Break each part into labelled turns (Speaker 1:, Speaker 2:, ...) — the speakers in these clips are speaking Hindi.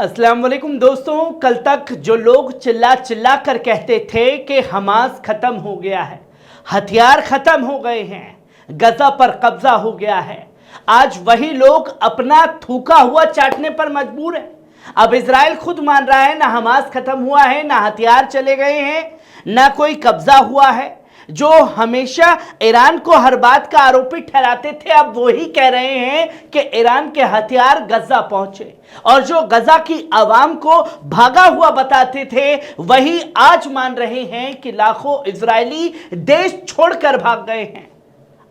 Speaker 1: अस्सलाम वालेकुम दोस्तों, कल तक जो लोग चिल्ला चिल्ला कर कहते थे कि हमास खत्म हो गया है, हथियार खत्म हो गए हैं, गजा पर कब्जा हो गया है, आज वही लोग अपना थूका हुआ चाटने पर मजबूर है। अब इजराइल खुद मान रहा है ना हमास खत्म हुआ है, ना हथियार चले गए हैं, ना कोई कब्जा हुआ है। जो हमेशा ईरान को हर बात का आरोपी ठहराते थे, अब वही कह रहे हैं कि ईरान के हथियार गजा पहुंचे, और जो गजा की आवाम को भागा हुआ बताते थे वही आज मान रहे हैं कि लाखों इजरायली देश छोड़कर भाग गए हैं।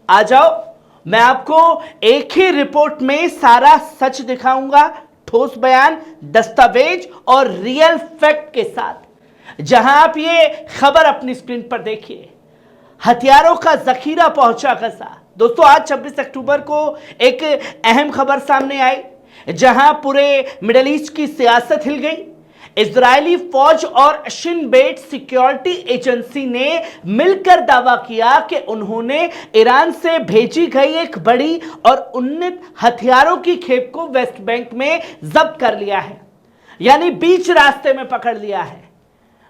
Speaker 1: आ जाओ, मैं आपको एक ही रिपोर्ट में सारा सच दिखाऊंगा, ठोस बयान, दस्तावेज और रियल फैक्ट के साथ। जहां आप ये खबर अपनी स्क्रीन पर देखिए, हथियारों का जखीरा पहुंचा गजा। दोस्तों, आज 26 अक्टूबर को एक अहम खबर सामने आई, जहां पूरे मिडिल ईस्ट की सियासत हिल गई। इजरायली फौज और शिन बेट सिक्योरिटी एजेंसी ने मिलकर दावा किया कि उन्होंने ईरान से भेजी गई एक बड़ी और उन्नत हथियारों की खेप को वेस्ट बैंक में जब्त कर लिया है, यानी बीच रास्ते में पकड़ लिया है।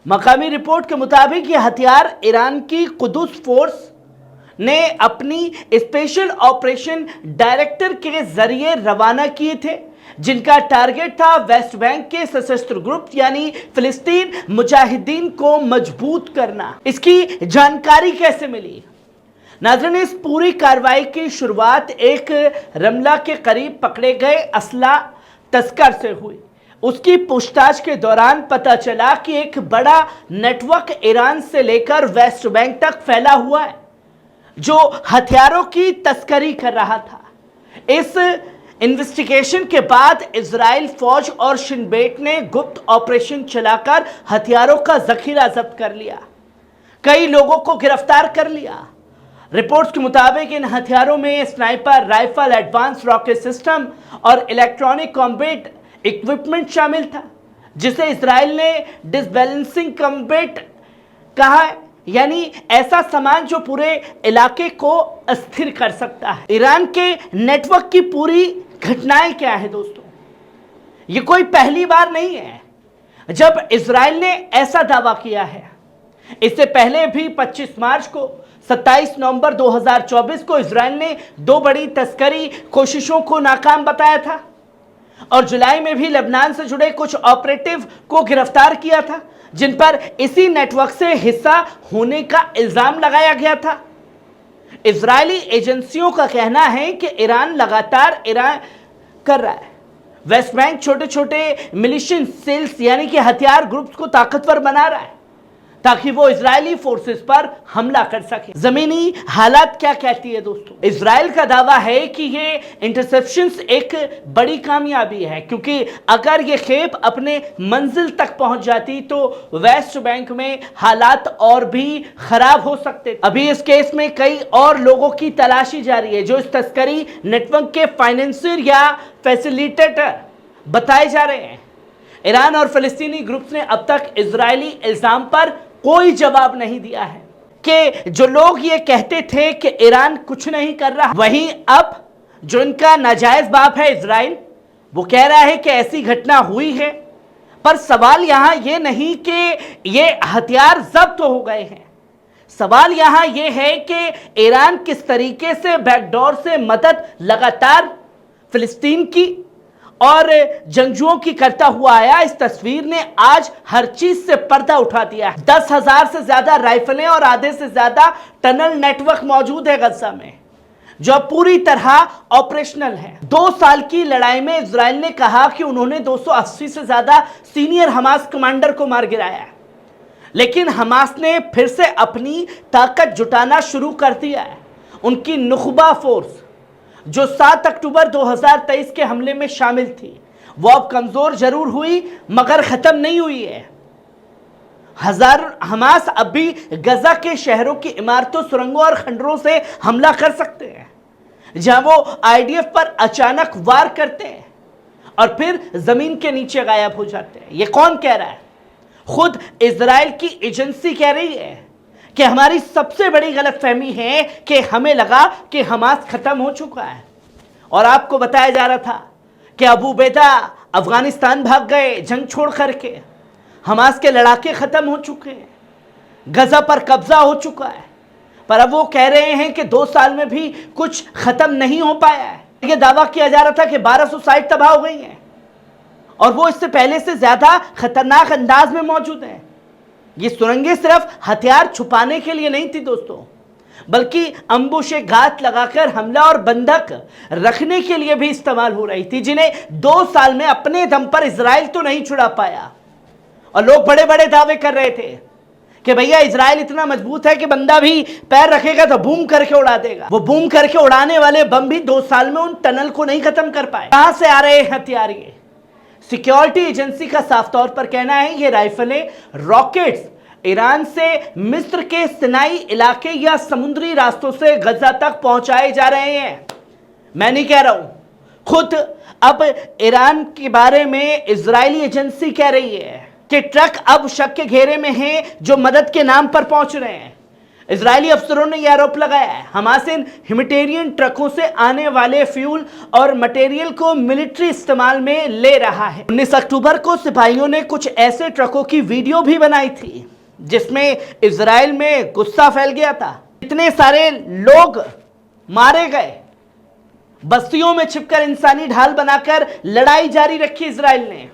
Speaker 1: मकामी रिपोर्ट के मुताबिक ये हथियार ईरान की कुदस फोर्स ने अपनी स्पेशल ऑपरेशन डायरेक्टर के जरिए रवाना किए थे, जिनका टारगेट था वेस्ट बैंक के सशस्त्र ग्रुप यानी फिलिस्तीन मुजाहिदीन को मजबूत करना। इसकी जानकारी कैसे मिली? नाज़रीन, इस पूरी कार्रवाई की शुरुआत एक रमला के करीब पकड़े गए असला तस्कर से हुई। उसकी पूछताछ के दौरान पता चला कि एक बड़ा नेटवर्क ईरान से लेकर वेस्ट बैंक तक फैला हुआ है, जो हथियारों की तस्करी कर रहा था। इस इन्वेस्टिगेशन के बाद इजराइल फौज और शिन बेट ने गुप्त ऑपरेशन चलाकर हथियारों का जखीरा जब्त कर लिया, कई लोगों को गिरफ्तार कर लिया। रिपोर्ट्स के मुताबिक इन हथियारों में sniper rifle, advance rocket system और इलेक्ट्रॉनिक कॉम्बैट इक्विपमेंट शामिल था, जिसे इजराइल ने डिसबैलेंसिंग कॉम्बैट कहा है, यानी ऐसा सामान जो पूरे इलाके को अस्थिर कर सकता है। ईरान के नेटवर्क की पूरी घटनाएं क्या है दोस्तों? ये कोई पहली बार नहीं है जब इजराइल ने ऐसा दावा किया है। इससे पहले भी 25 मार्च को 27 नवंबर 2024 को इजराइल ने दो बड़ी तस्करी कोशिशों को नाकाम बताया था, और जुलाई में भी लेबनान से जुड़े कुछ ऑपरेटिव को गिरफ्तार किया था, जिन पर इसी नेटवर्क से हिस्सा होने का इल्जाम लगाया गया था। इजरायली एजेंसियों का कहना है कि ईरान लगातार कर रहा है वेस्ट बैंक छोटे छोटे मिलिशियन सेल्स यानी कि हथियार ग्रुप्स को ताकतवर बना रहा है, ताकि वो इजरायली फोर्सेस पर हमला कर सके। जमीनी हालात क्या कहती है दोस्तों? इजराइल का दावा है कि ये इंटरसेप्शंस एक बड़ी कामयाबी है, क्योंकि अगर ये खेप अपने मंजिल तक पहुंच जाती तो वेस्ट बैंक में हालात और भी खराब हो सकते। अभी इस केस में कई और लोगों की तलाशी जारी है, जो इस तस्करी नेटवर्क के फाइनेंसियर या फैसिलिटेटर बताए जा रहे हैं। ईरान और फिलिस्तीनी ग्रुप्स ने अब तक इजरायली इल्जाम पर कोई जवाब नहीं दिया है। कि जो लोग ये कहते थे कि ईरान कुछ नहीं कर रहा, वहीं अब जो इनका नाजायज बाप है इजराइल, वो कह रहा है कि ऐसी घटना हुई है। पर सवाल यहां ये नहीं कि ये हथियार जब्त हो गए हैं, सवाल यहां ये है कि ईरान किस तरीके से बैकडोर से मदद लगातार फिलिस्तीन की और जंगजुओं की करता हुआ आया। इस तस्वीर ने आज हर चीज से पर्दा उठा दिया है। 10,000 से ज्यादा राइफलें और आधे से ज्यादा टनल नेटवर्क मौजूद है गजा में, जो पूरी तरह ऑपरेशनल है। 2 साल की लड़ाई में इजराइल ने कहा कि उन्होंने 280 से ज्यादा सीनियर हमास कमांडर को मार गिराया है, लेकिन हमास ने फिर से अपनी ताकत जुटाना शुरू कर दिया है। उनकी नुखबा फोर्स जो 7 अक्टूबर 2023 के हमले में शामिल थी, वो अब कमजोर जरूर हुई मगर खत्म नहीं हुई है। हमास अब भी गजा के शहरों की इमारतों, सुरंगों और खंडरों से हमला कर सकते हैं, जहां वो आईडीएफ पर अचानक वार करते हैं और फिर जमीन के नीचे गायब हो जाते हैं। ये कौन कह रहा है? खुद इजराइल की एजेंसी कह रही है कि हमारी सबसे बड़ी गलतफहमी है कि हमें लगा कि हमास खत्म हो चुका है, और आपको बताया जा रहा था कि अबू उबैदा अफगानिस्तान भाग गए जंग छोड़ करके, हमास के लड़ाके खत्म हो चुके हैं, गजा पर कब्जा हो चुका है, पर अब वो कह रहे हैं कि 2 साल में भी कुछ खत्म नहीं हो पाया है। ये दावा किया जा रहा था कि 1200 साइट तबाह हो गई हैं और वो इससे पहले से ज्यादा खतरनाक अंदाज में मौजूद है। ये सुरंगें सिर्फ हथियार छुपाने के लिए नहीं थी दोस्तों, बल्कि अम्बुशे घात लगाकर हमला और बंधक रखने के लिए भी इस्तेमाल हो रही थी, जिन्हें 2 साल में अपने दम पर इजराइल तो नहीं छुड़ा पाया। और लोग बड़े बड़े दावे कर रहे थे कि भैया इजराइल इतना मजबूत है कि बंदा भी पैर रखेगा तो बूम करके उड़ा देगा। वो बूम करके उड़ाने वाले बम भी 2 साल में उन टनल को नहीं खत्म कर पाए। कहां से आ रहे हथियार? ये सिक्योरिटी एजेंसी का साफ तौर पर कहना है ये राइफलें, रॉकेट्स ईरान से मिस्र के सिनाई इलाके या समुद्री रास्तों से गजा तक पहुंचाए जा रहे हैं। मैं नहीं कह रहा हूं, खुद अब ईरान के बारे में इजरायली एजेंसी कह रही है कि ट्रक अब शक के घेरे में हैं जो मदद के नाम पर पहुंच रहे हैं। इजरायली अफसरों ने यह आरोप लगाया है हमास इन ह्यूमैनिटेरियन ट्रकों से आने वाले फ्यूल और मटेरियल को मिलिट्री इस्तेमाल में ले रहा है। 19 अक्टूबर को सिपाहियों ने कुछ ऐसे ट्रकों की वीडियो भी बनाई थी जिसमें इजराइल में गुस्सा फैल गया था। इतने सारे लोग मारे गए, बस्तियों में छिपकर इंसानी ढाल बनाकर लड़ाई जारी रखी इजराइल ने,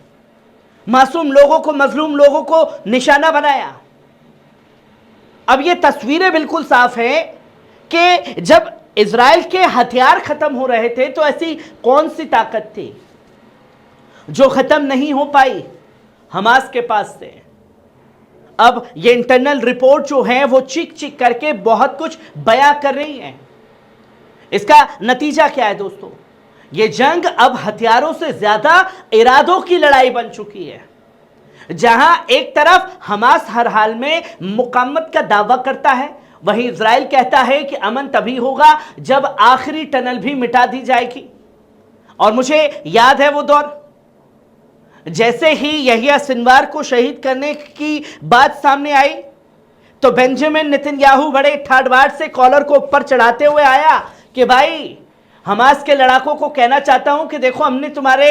Speaker 1: मासूम लोगों को, मजलूम लोगों को निशाना बनाया। अब ये तस्वीरें बिल्कुल साफ है कि जब इजराइल के हथियार खत्म हो रहे थे तो ऐसी कौन सी ताकत थी जो खत्म नहीं हो पाई हमास के पास से। अब ये इंटरनल रिपोर्ट जो है वो चीख चीख करके बहुत कुछ बयां कर रही है। इसका नतीजा क्या है दोस्तों? ये जंग अब हथियारों से ज्यादा इरादों की लड़ाई बन चुकी है, जहां एक तरफ हमास हर हाल में मुकामत का दावा करता है, वहीं इजराइल कहता है कि अमन तभी होगा जब आखिरी टनल भी मिटा दी जाएगी। और मुझे याद है वो दौर, जैसे ही यहिया सिनवार को शहीद करने की बात सामने आई तो बेंजामिन नेतन्याहू बड़े ठाट-बाट से कॉलर को ऊपर चढ़ाते हुए आया कि भाई हमास के लड़ाकों को कहना चाहता हूं कि देखो हमने तुम्हारे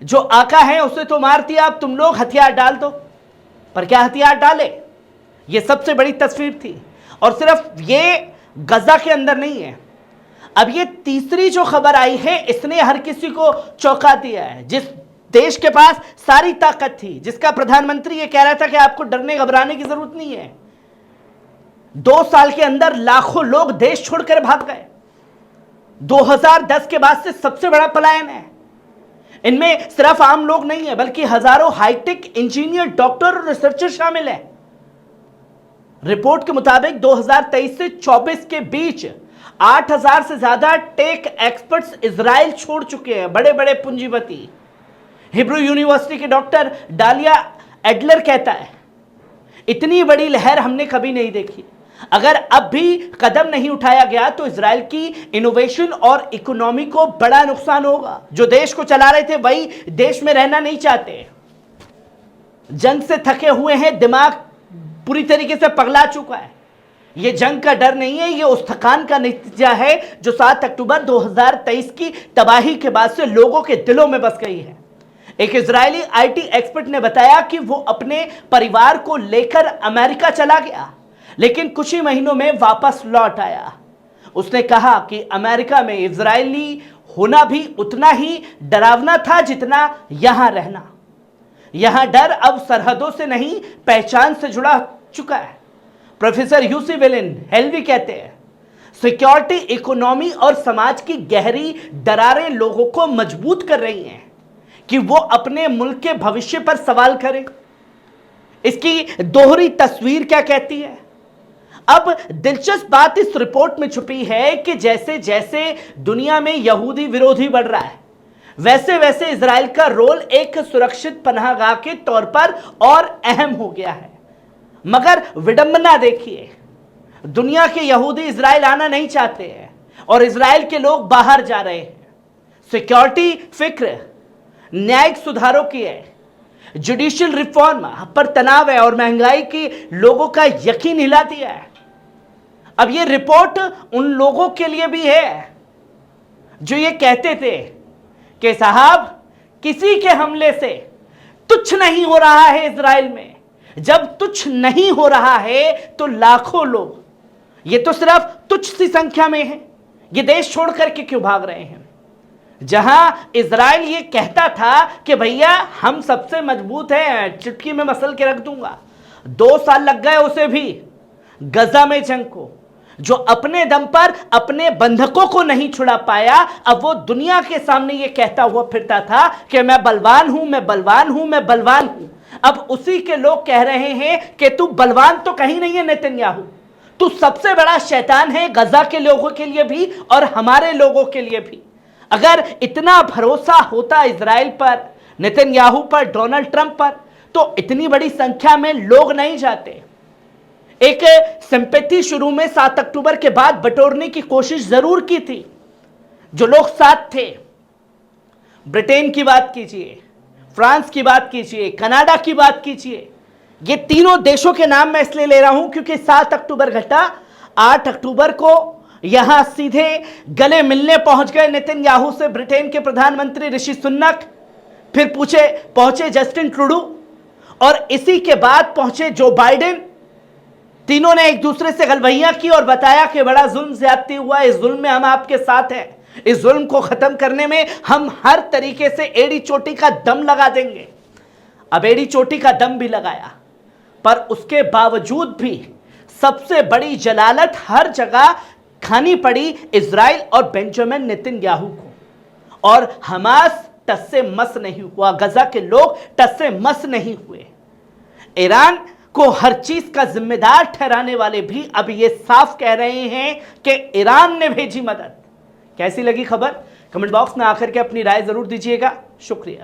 Speaker 1: जो आका हैं उसे तो मार दिया, अब तुम लोग हथियार डाल दो। पर क्या हथियार डाले? ये सबसे बड़ी तस्वीर थी। और सिर्फ ये गजा के अंदर नहीं है, अब ये तीसरी जो खबर आई है इसने हर किसी को चौंका दिया है। जिस देश के पास सारी ताकत थी, जिसका प्रधानमंत्री ये कह रहा था कि आपको डरने घबराने की जरूरत नहीं है, 2 साल के अंदर लाखों लोग देश छोड़कर भाग गए। 2010 के बाद से सबसे बड़ा पलायन है। इनमें सिर्फ आम लोग नहीं है बल्कि हजारों हाईटेक इंजीनियर, डॉक्टर और रिसर्चर शामिल हैं। रिपोर्ट के मुताबिक 2023 से 24 के बीच 8000 से ज्यादा टेक एक्सपर्ट्स इजराइल छोड़ चुके हैं, बड़े बड़े पूंजीपति। हिब्रू यूनिवर्सिटी के डॉक्टर डालिया एडलर कहता है इतनी बड़ी लहर हमने कभी नहीं देखी। अगर अब भी कदम नहीं उठाया गया तो इजराइल की इनोवेशन और इकोनॉमी को बड़ा नुकसान होगा। जो देश को चला रहे थे वही देश में रहना नहीं चाहते, जंग से थके हुए हैं, दिमाग पूरी तरीके से पगला चुका है। ये जंग का डर नहीं है, ये उस थकान का नतीजा है जो 7 अक्टूबर 2023 की तबाही के बाद से लोगों के दिलों में बस गई है। एक इजरायली आईटी एक्सपर्ट ने बताया कि वो अपने परिवार को लेकर अमेरिका चला गया, लेकिन कुछ ही महीनों में वापस लौट आया। उसने कहा कि अमेरिका में इजरायली होना भी उतना ही डरावना था जितना यहां रहना। यहां डर अब सरहदों से नहीं, पहचान से जुड़ा चुका है। प्रोफेसर यूसी विलिन हेल्वी कहते हैं सिक्योरिटी, इकोनॉमी और समाज की गहरी दरारें लोगों को मजबूत कर रही हैं कि वो अपने मुल्क के भविष्य पर सवाल करें। इसकी दोहरी तस्वीर क्या कहती है? अब दिलचस्प बात इस रिपोर्ट में छुपी है कि जैसे जैसे दुनिया में यहूदी विरोधी बढ़ रहा है, वैसे वैसे इजराइल का रोल एक सुरक्षित पनाहगाह के तौर पर और अहम हो गया है। मगर विडंबना देखिए, दुनिया के यहूदी इजराइल आना नहीं चाहते हैं और इजराइल के लोग बाहर जा रहे हैं। सिक्योरिटी फिक्र न्यायिक सुधारों की है, जुडिशियल रिफॉर्म पर तनाव है और महंगाई की लोगों का यकीन हिला दिया है। अब ये रिपोर्ट उन लोगों के लिए भी है जो ये कहते थे कि साहब किसी के हमले से तुच्छ नहीं हो रहा है इजराइल में, जब तुच्छ नहीं हो रहा है तो लाखों लोग, ये तो सिर्फ तुच्छ सी संख्या में है, ये देश छोड़ करके क्यों भाग रहे हैं? जहां इजराइल ये कहता था कि भैया हम सबसे मजबूत हैं, चुटकी में मसल के रख दूंगा, 2 साल लग गए उसे भी गजा में जंग को, जो अपने दम पर अपने बंधकों को नहीं छुड़ा पाया, अब वो दुनिया के सामने ये कहता हुआ फिरता था कि मैं बलवान हूं, मैं बलवान हूं, मैं बलवान हूं। अब उसी के लोग कह रहे हैं कि तू बलवान तो कहीं नहीं है नेतन्याहू, तू सबसे बड़ा शैतान है गजा के लोगों के लिए भी और हमारे लोगों के लिए भी। अगर इतना भरोसा होता इजराइल पर, नेतन्याहू पर, डोनाल्ड ट्रंप पर, तो इतनी बड़ी संख्या में लोग नहीं जाते। एक सिंपैथी शुरू में 7 अक्टूबर के बाद बटोरने की कोशिश जरूर की थी, जो लोग साथ थे। ब्रिटेन की बात कीजिए, फ्रांस की बात कीजिए, कनाडा की बात कीजिए, ये तीनों देशों के नाम मैं इसलिए ले रहा हूं क्योंकि 7 अक्टूबर घटा, 8 अक्टूबर को यहां सीधे गले मिलने पहुंच गए नेतन्याहू से ब्रिटेन के प्रधानमंत्री ऋषि सुनक, फिर पहुंचे जस्टिन ट्रूडो और इसी के बाद पहुंचे जो बाइडेन। तीनों ने एक दूसरे से गलवहियां की और बताया कि बड़ा जुल्म ज्यादती हुआ, इस जुल्म में हम आपके साथ हैं, इस जुल्म को खत्म करने में हम हर तरीके से एड़ी चोटी का दम लगा देंगे। अब एड़ी चोटी का दम भी लगाया, पर उसके बावजूद भी सबसे बड़ी जलालत हर जगह खानी पड़ी इजराइल और बेंजामिन नेतन्याहू को। और हमास टस से मस नहीं हुआ, गजा के लोग टस से मस नहीं हुए। ईरान को हर चीज का जिम्मेदार ठहराने वाले भी अब ये साफ कह रहे हैं कि ईरान ने भेजी मदद। कैसी लगी खबर? कमेंट बॉक्स में आकर के अपनी राय जरूर दीजिएगा। शुक्रिया।